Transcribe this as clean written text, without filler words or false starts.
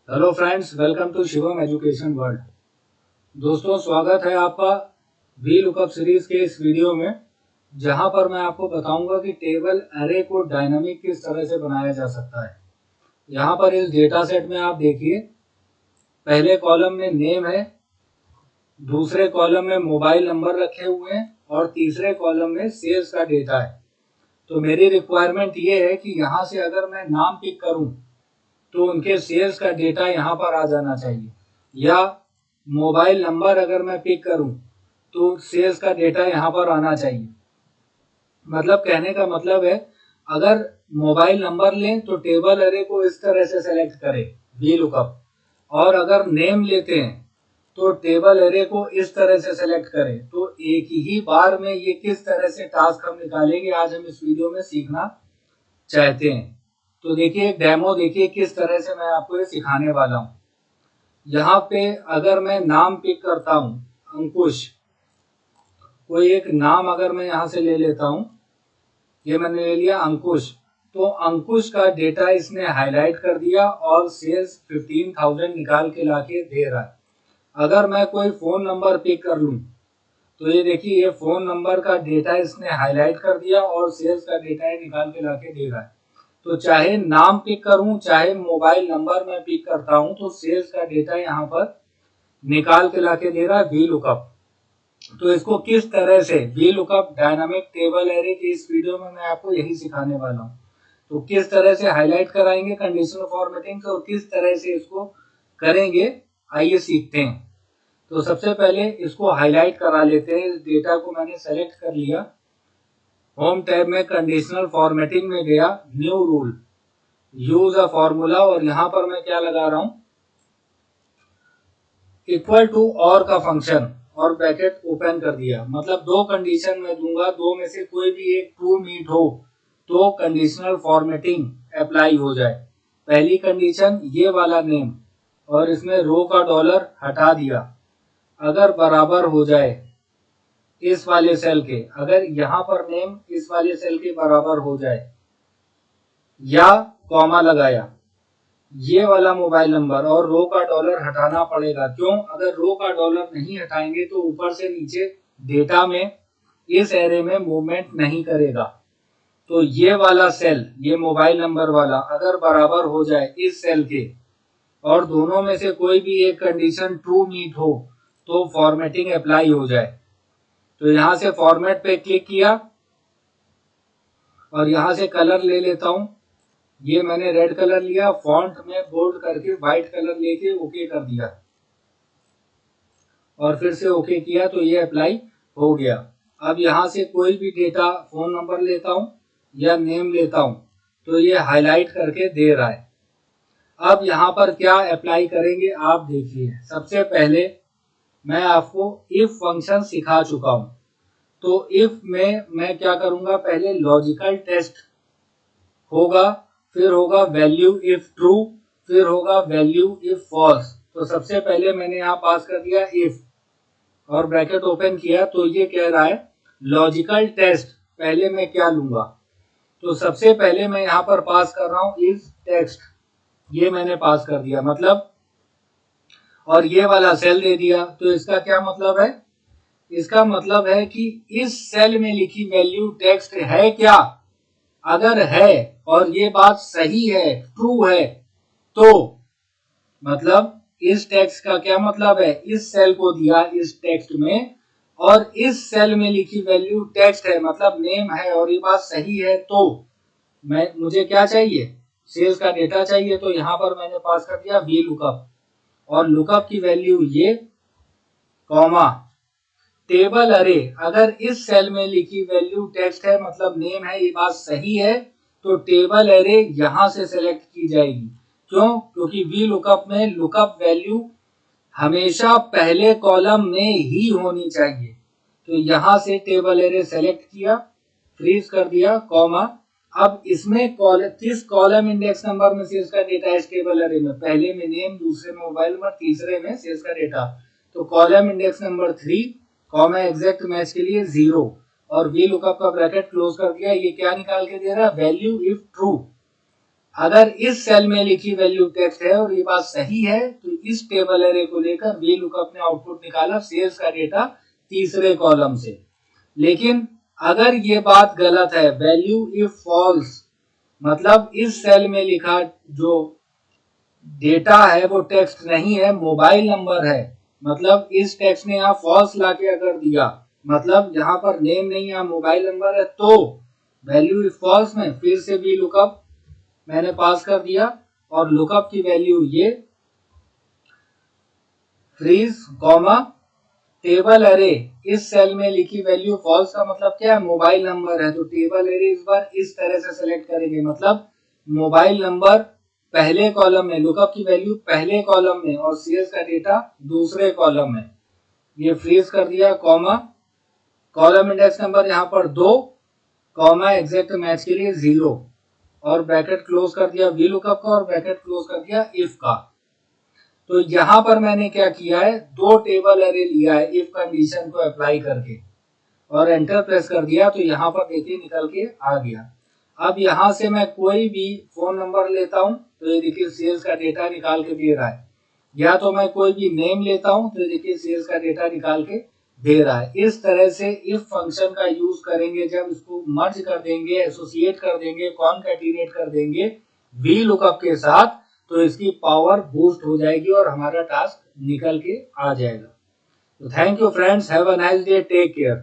Hello friends, welcome to Shivam education world. दोस्तों, स्वागत है आपका वी लुकअप सीरीज के इस वीडियो में, जहां पर मैं आपको बताऊंगा कि टेबल अरे को डायनामिक किस तरह से बनाया जा सकता है। यहां पर इस डेटा सेट में आप देखिए, पहले कॉलम में नेम है, दूसरे कॉलम में मोबाइल नंबर रखे हुए हैं और तीसरे कॉलम में सेल्स का डेटा है। तो मेरी रिक्वायरमेंट ये है कि यहाँ से अगर मैं नाम पिक करूं तो उनके सेल्स का डेटा यहाँ पर आ जाना चाहिए, या मोबाइल नंबर अगर मैं पिक करूं तो सेल्स का डेटा यहाँ पर आना चाहिए। मतलब कहने का मतलब है, अगर मोबाइल नंबर लें तो टेबल अरे को इस तरह से सेलेक्ट करें वी लुकअप, और अगर नेम लेते हैं तो टेबल अरे को इस तरह से सेलेक्ट करें। तो एक ही बार में ये किस तरह से टास्क हम निकालेंगे, आज हम इस वीडियो में सीखना चाहते हैं। तो देखिए, एक डेमो देखिए किस तरह से मैं आपको ये सिखाने वाला हूँ। यहाँ पे अगर मैं नाम पिक करता हूँ, अंकुश, कोई एक नाम अगर मैं यहाँ से ले लेता हूँ, ये मैंने ले लिया अंकुश, तो अंकुश का डेटा इसने हाईलाइट कर दिया और सेल्स 15,000 निकाल के लाके दे रहा है। अगर मैं कोई फोन नंबर पिक कर लूँ तो ये देखिए, ये फोन नंबर का डेटा इसने हाईलाइट कर दिया और सेल्स का डेटा ये निकाल के लाके दे रहा है। तो चाहे नाम पिक करूं चाहे मोबाइल नंबर में पिक करता हूं, तो सेल्स का डेटा यहाँ पर निकाल के लाके दे रहा है वी लुकअप। तो इसको किस तरह से V lookup dynamic table array की इस वीडियो में मैं आपको यही सिखाने वाला हूँ। तो किस तरह से हाईलाइट कराएंगे कंडीशनल फॉर्मेटिंग से और किस तरह से इसको करेंगे, आइए सीखते हैं। तो सबसे पहले इसको हाईलाइट करा लेते हैं। इस डेटा को मैंने सेलेक्ट कर लिया, होम टैब में कंडीशनल फॉर्मेटिंग में गया, new rule, use a formula, और यहां पर मैं क्या लगा रहा हूं, इक्वल टू और का फंक्शन, और ब्रैकेट ओपन कर दिया। मतलब दो कंडीशन मैं दूंगा, दो में से कोई भी एक ट्रू मीट हो तो कंडीशनल फॉर्मेटिंग अप्लाई हो जाए। पहली कंडीशन ये वाला नेम, और इसमें रो का डॉलर हटा दिया, अगर बराबर हो जाए इस वाले सेल के, अगर यहां पर नेम इस वाले सेल के बराबर हो जाए, या कॉमा लगाया, ये वाला मोबाइल नंबर, और रो का डॉलर हटाना पड़ेगा। क्यों? अगर रो का डॉलर नहीं हटाएंगे तो ऊपर से नीचे डेटा में इस एरे में मूवमेंट नहीं करेगा। तो ये वाला सेल, ये मोबाइल नंबर वाला, अगर बराबर हो जाए इस सेल के और दोनों में से कोई भी एक कंडीशन ट्रू मीट हो तो फॉर्मेटिंग अप्लाई हो जाए। तो यहां से फॉर्मेट पे क्लिक किया और यहां से कलर ले लेता हूं। ये मैंने रेड कलर लिया, फॉन्ट में बोल्ड करके व्हाइट कलर लेके ओके कर दिया और फिर से ओके किया, तो ये अप्लाई हो गया। अब यहां से कोई भी डेटा, फोन नंबर लेता हूं या नेम लेता हूं, तो ये हाईलाइट करके दे रहा है। अब यहां पर क्या अप्लाई करेंगे आप देखिए। सबसे पहले मैं आपको इफ फंक्शन सिखा चुका हूं, तो इफ में मैं क्या करूंगा, पहले लॉजिकल टेस्ट होगा, फिर होगा वैल्यू इफ ट्रू, फिर होगा वैल्यू इफ फॉल्स। तो सबसे पहले मैंने यहाँ पास कर दिया इफ और ब्रैकेट ओपन किया, तो ये कह रहा है लॉजिकल टेस्ट पहले मैं क्या लूंगा। तो सबसे पहले मैं यहाँ पर पास कर रहा हूँ इज टेक्स्ट, ये मैंने पास कर दिया मतलब, और ये वाला सेल दे दिया। तो इसका क्या मतलब है? इसका मतलब है कि इस सेल में लिखी वैल्यू टेक्स्ट है क्या। अगर है और ये बात सही है, ट्रू है, तो मतलब इस टेक्स्ट का क्या मतलब है, इस सेल को दिया इस टेक्स्ट में और इस सेल में लिखी वैल्यू टेक्स्ट है, मतलब नेम है, और ये बात सही है, तो मुझे क्या चाहिए, सेल्स का डेटा चाहिए। तो यहां पर मैंने पास कर दिया वी लुकअप, और लुकअप की वैल्यू ये, कॉमा, टेबल अरे, अगर इस सेल में लिखी वैल्यू टेक्स्ट है मतलब नेम है, ये बात सही है, तो टेबल अरे यहां से सिलेक्ट की जाएगी। क्यों? क्योंकि वी लुकअप में लुकअप वैल्यू हमेशा पहले कॉलम में ही होनी चाहिए। तो यहां से टेबल अरे सेलेक्ट किया, फ्रीज कर दिया, कॉमा। अब इसमें किस कॉलम इंडेक्स नंबर में सेल्स का डेटा है टेबल अरे में? पहले में नेम, दूसरे में मोबाइल नंबर, तीसरे में सेल्स का डेटा। तो column index number 3, comma exact match के लिए 0, और वी लुकअप का ब्रैकेट क्लोज कर दिया। ये क्या निकाल के दे रहा है? Value if true. अगर इस सेल में लिखी वैल्यू टेक्स्ट है और ये बात सही है तो इस टेबल एरे को लेकर वी लुकअप ने आउटपुट निकाला सेल्स का डेटा तीसरे कॉलम से। लेकिन अगर ये बात गलत है, वैल्यू इफ फॉल्स, मतलब इस सेल में लिखा जो डेटा है वो टेक्स्ट नहीं है, मोबाइल नंबर है, मतलब इस टेक्स्ट ने यहाँ फॉल्स लाके अगर दिया, मतलब यहाँ पर नेम नहीं है, मोबाइल नंबर है, तो वैल्यू इफ फॉल्स में फिर से वी लुकअप मैंने पास कर दिया और लुकअप की वैल्यू ये फ्रीज कॉमा टेबल एरे, इस सेल में लिखी वैल्यू फॉल्स का मतलब क्या है, मोबाइल नंबर है, तो टेबल एरे इस बार इस तरह से सिलेक्ट करेंगे, मतलब मोबाइल नंबर पहले कॉलम में, लुकअप की वैल्यू पहले कॉलम में और सीएस का डेटा दूसरे कॉलम में। ये फ्रीज कर दिया, कॉमा कॉलम इंडेक्स नंबर यहाँ पर 2, कॉमा एग्जैक्ट मैच के लिए 0 और ब्रैकेट क्लोज कर दिया वी लुकअप का और ब्रैकेट क्लोज कर दिया इफ का। तो यहां पर मैंने क्या किया है, 2 टेबल एरे लिया है इफ कंडीशन को अप्लाई करके और एंटर प्रेस कर दिया, तो यहाँ पर देखिए निकल के आ गया। अब यहां से मैं कोई भी फोन नंबर लेता हूं तो ये देखिए सेल्स का डेटा निकाल के दे रहा है, या तो मैं कोई भी नेम लेता हूं तो देखिए सेल्स का डेटा निकाल के दे रहा है। इस तरह से इफ फंक्शन का यूज करेंगे, जब इसको मर्ज कर देंगे, एसोसिएट कर देंगे, कॉनकैटिनेट कर देंगे वी लुकअप के साथ, तो इसकी पावर बूस्ट हो जाएगी और हमारा टास्क निकल के आ जाएगा। तो thank you friends, have a nice day, take care.